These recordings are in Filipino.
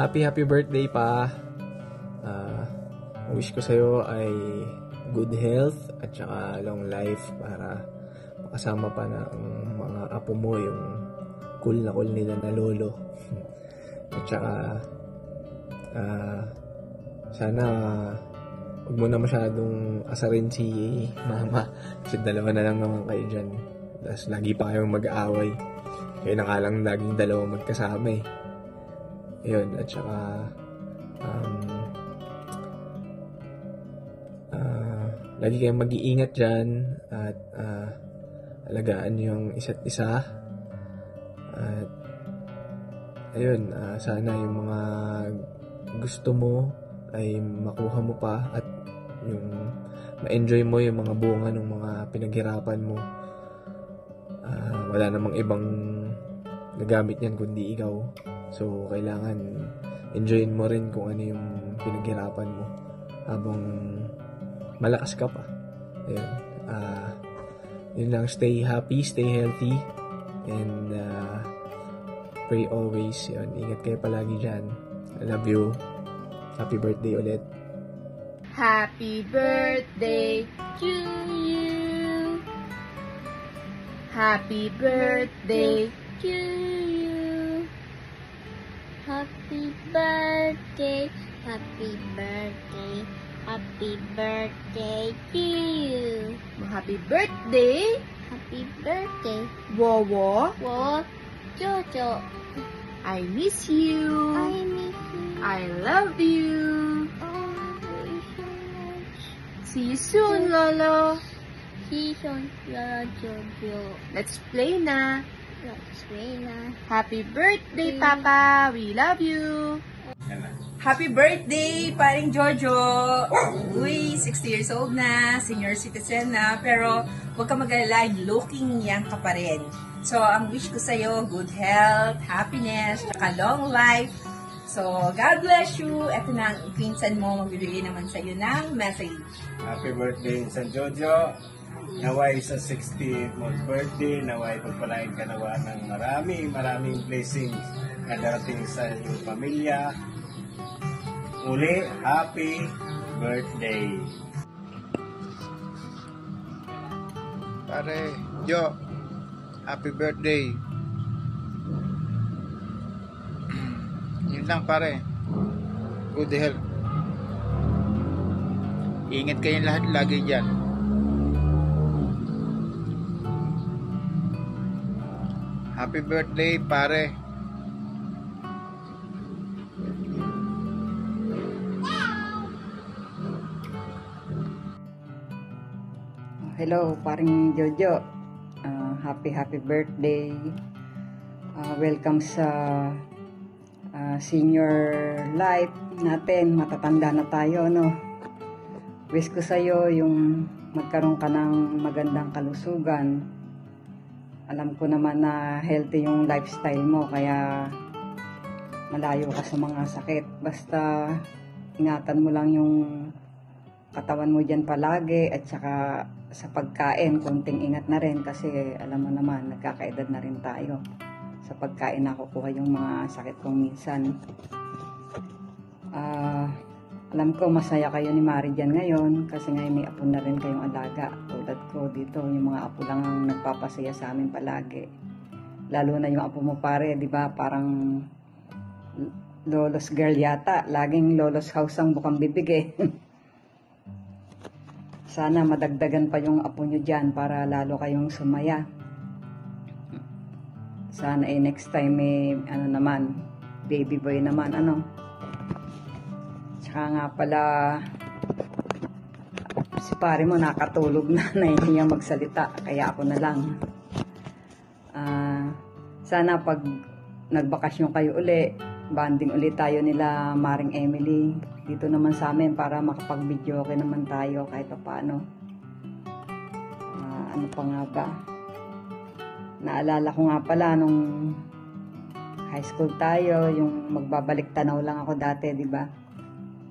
Happy birthday pa. Wish ko sa'yo ay good health at saka long life para makasama pa ng mga apo mo yung cool nila na lolo. At saka sana huwag mo na masyadong asarin si mama kasi dalawa na lang naman kayo dyan. Tapos lagi pa kayong mag-aaway. Kaya na nga lang laging dalawa magkasama eh. Ayun, at saka lagi kayong mag-iingat dyan at alagaan yung isa't isa. At ayun, sana yung mga gusto mo ay makuha mo pa at yung ma-enjoy mo yung mga bunga ng mga pinaghirapan mo. Wala namang ibang nagamit yan kundi ikaw. So, kailangan enjoyin mo rin kung ano yung pinaghirapan mo habang malakas ka pa. Ayun. Yun lang. Stay happy, stay healthy, and pray always. Yun. Ingat kayo palagi dyan. I love you. Happy birthday ulit. Happy birthday to you. Happy birthday to you. Happy birthday, happy birthday, happy birthday to you. Happy birthday, Happy birthday, Wowo. Wo, Jojo. I miss you. I miss you. I love you. Oh, you so much. See you soon, Lolo. Season, Lola Jojo. Let's play na. Let's play na. Happy birthday, Papa. We love you. Happy birthday, paring Jojo! Uy, 60 years old na, senior citizen na, pero huwag ka mag-alala, looking young ka pa rin. So, ang wish ko sa'yo, good health, happiness, saka long life. So, God bless you. Ito na ang pinsan mo, magbibigay naman sa'yo ng message. Happy birthday, San Jojo! Naway sa 60th month birthday, naway pagpalain ka nawa ng maraming blessings na darating sa iyong pamilya. Uli, happy birthday! Pare, Jo, happy birthday. Yun lang pare, good health. Ingat kayong lahat lagi dyan. Happy birthday pare. Hello, paring Jojo. Happy birthday. Welcome sa senior life natin. Matatanda na tayo, no? Wish ko sa'yo yung magkaroon ka ng magandang kalusugan. Alam ko naman na healthy yung lifestyle mo, kaya malayo ka sa mga sakit. Basta ingatan mo lang yung katawan mo dyan palagi, at saka sa pagkain, konting ingat na rin kasi alam mo naman, nagkakaedad na rin tayo. Sa pagkain nakukuha yung mga sakit kong minsan. Alam ko masaya kayo ni Mari dyan ngayon kasi ngayon may apo na rin kayong alaga. Tulad ko dito, yung mga apo lang ang nagpapasaya sa amin palagi. Lalo na yung apo mo pare, di ba? Parang lolos girl yata. Laging lolos house ang bukang bibig eh. Sana madagdagan pa yung apo nyo dyan para lalo kayong sumaya. Sana next time ano naman, baby boy naman, ano. Tsaka nga pala, si pare mo nakatulog na, nahihiya magsalita, kaya ako na lang. Sana pag nagbakasyon kayo uli, banding ulit tayo nila Maring Emily dito naman sa amin para makapag-video okay naman tayo kahit pa paano. Ano pa nga ba? Naalala ko nga pala nung high school tayo, yung magbabalik tanaw lang ako dati, di ba?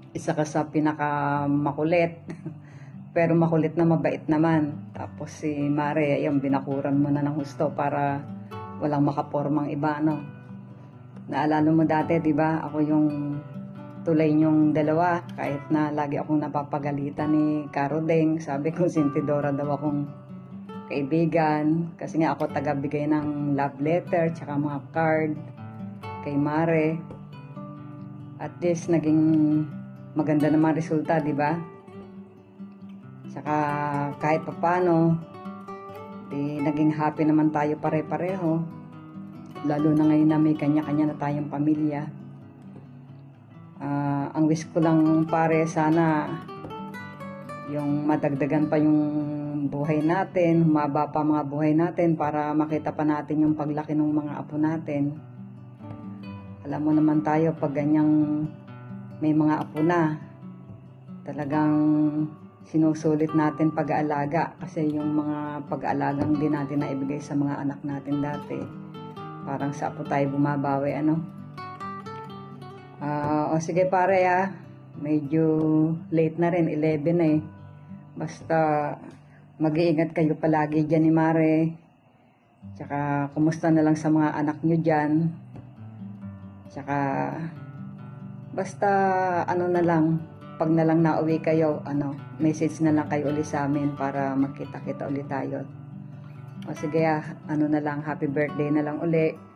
Isa ka sa pinakamakulit. Pero makulit na mabait naman. Tapos si Mare, yung binakuran mo na ng husto para walang makapormang iba, no? Naalala mo dati, di ba? Ako yung tulay niyong dalawa. Kahit na lagi akong napapagalitan ni Caro Deng. Sabi ko, sintidora daw akong kaibigan. Kasi nga ako tagabigay ng love letter, tsaka mga card kay Mare. At least, naging maganda naman resulta, di ba? Tsaka kahit papano, di naging happy naman tayo pare-pareho. Lalo na ngayon na may kanya-kanya na tayong pamilya. Ang wish ko lang pare, sana yung madagdagan pa yung buhay natin, humaba pa mga buhay natin para makita pa natin yung paglaki ng mga apo natin. Alam mo naman tayo, pag ganyang may mga apo na, talagang sinusulit natin pag-aalaga kasi yung mga pag-aalagang din natin na ibigay sa mga anak natin dati, parang sa apo tayo bumabawi, ano? O sige pare medyo late na rin, 11 na eh. Basta mag-iingat kayo palagi dyan ni Mare. Tsaka kumusta na lang sa mga anak nyo dyan. Tsaka basta ano na lang, pag na lang nauwi kayo, message na lang kayo ulit sa amin para magkita-kita ulit tayo. O sige ano na lang, happy birthday na lang uli.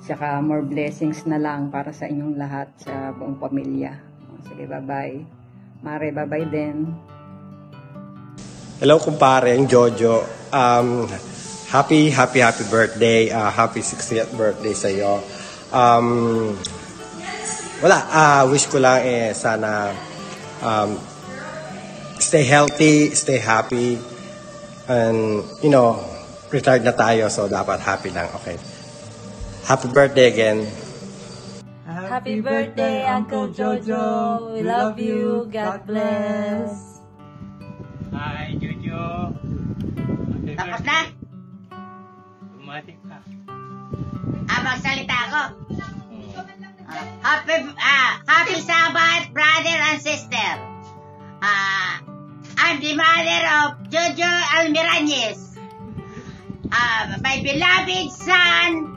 Tsaka more blessings na lang para sa inyong lahat, sa buong pamilya. O sige, bye-bye. Mare, bye-bye din. Hello kumpare, ang Jojo. Happy birthday. Happy 60th birthday sa iyo. Wish ko lang sana stay healthy, stay happy. And, retired na tayo, so dapat happy lang. Okay. Happy birthday again. Happy birthday, Uncle Jojo. We love you. God bless. Hi, Jojo. Tapos na? Tumatik ka. Magsalita ako. Happy Sabbath, brother and sister. I'm the mother of Jojo Almirañez. My beloved son,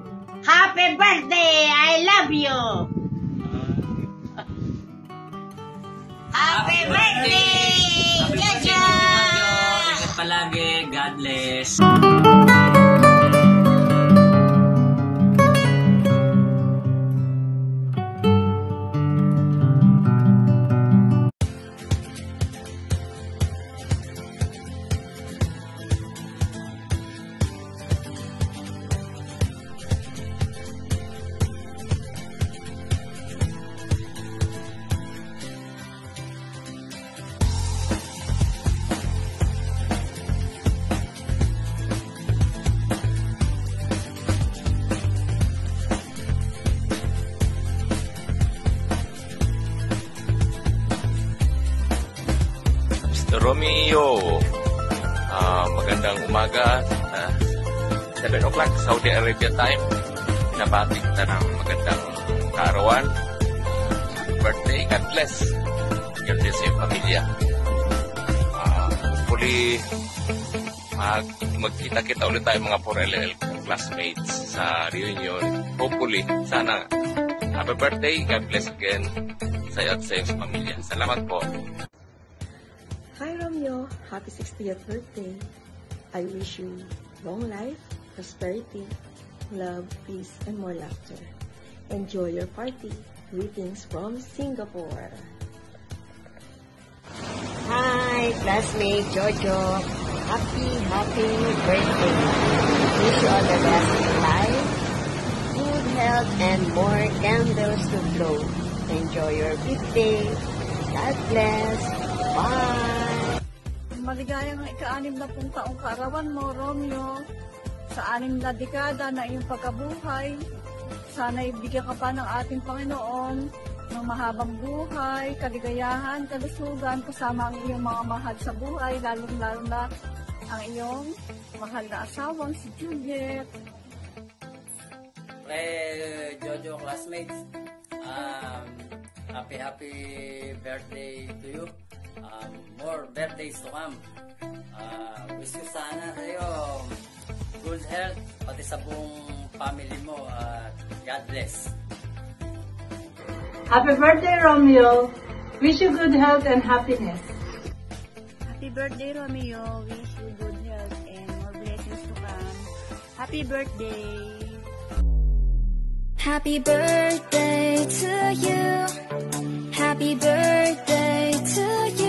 happy birthday! I love you! Happy birthday! Jojo! Ingat palagi. God bless. Romeo, magandang umaga, 7 o'clock Saudi Arabia time. Pinabati kita ng magandang kaarawan, birthday, God bless. God bless yung pamilya. Hopefully magkita-kita ulit tayo mga 4LL classmates sa reunion. Hopefully, sana. Happy birthday, God bless again sa iyo at sa iyong pamilya. Salamat po. Hi Romeo, happy 60th birthday. I wish you long life, prosperity, love, peace, and more laughter. Enjoy your party. Greetings from Singapore. Hi, classmate Jojo. Happy birthday. Wish you all the best in life, good health, and more candles to blow. Enjoy your birthday. God bless. Bye. Maligayang ika-60 taong kaarawan mo, Romeo. Sa 6 na dekada na iyong pagkabuhay, sana ibigyan ka pa ng ating Panginoon ng mahabang buhay, kaligayahan, kalusugan, kasama ang iyong mga mahal sa buhay, lalong-lalo na ang iyong mahal na asawang si Juliet. Jojo classmates, happy birthday to you. More birthdays to come. Wish ko sana sa'yo good health, pati sa buong family mo at God bless. Happy birthday, Romeo. Wish you good health and happiness. Happy birthday, Romeo. Wish you good health and more blessings to come. Happy birthday. Happy birthday to you. Happy birthday to you.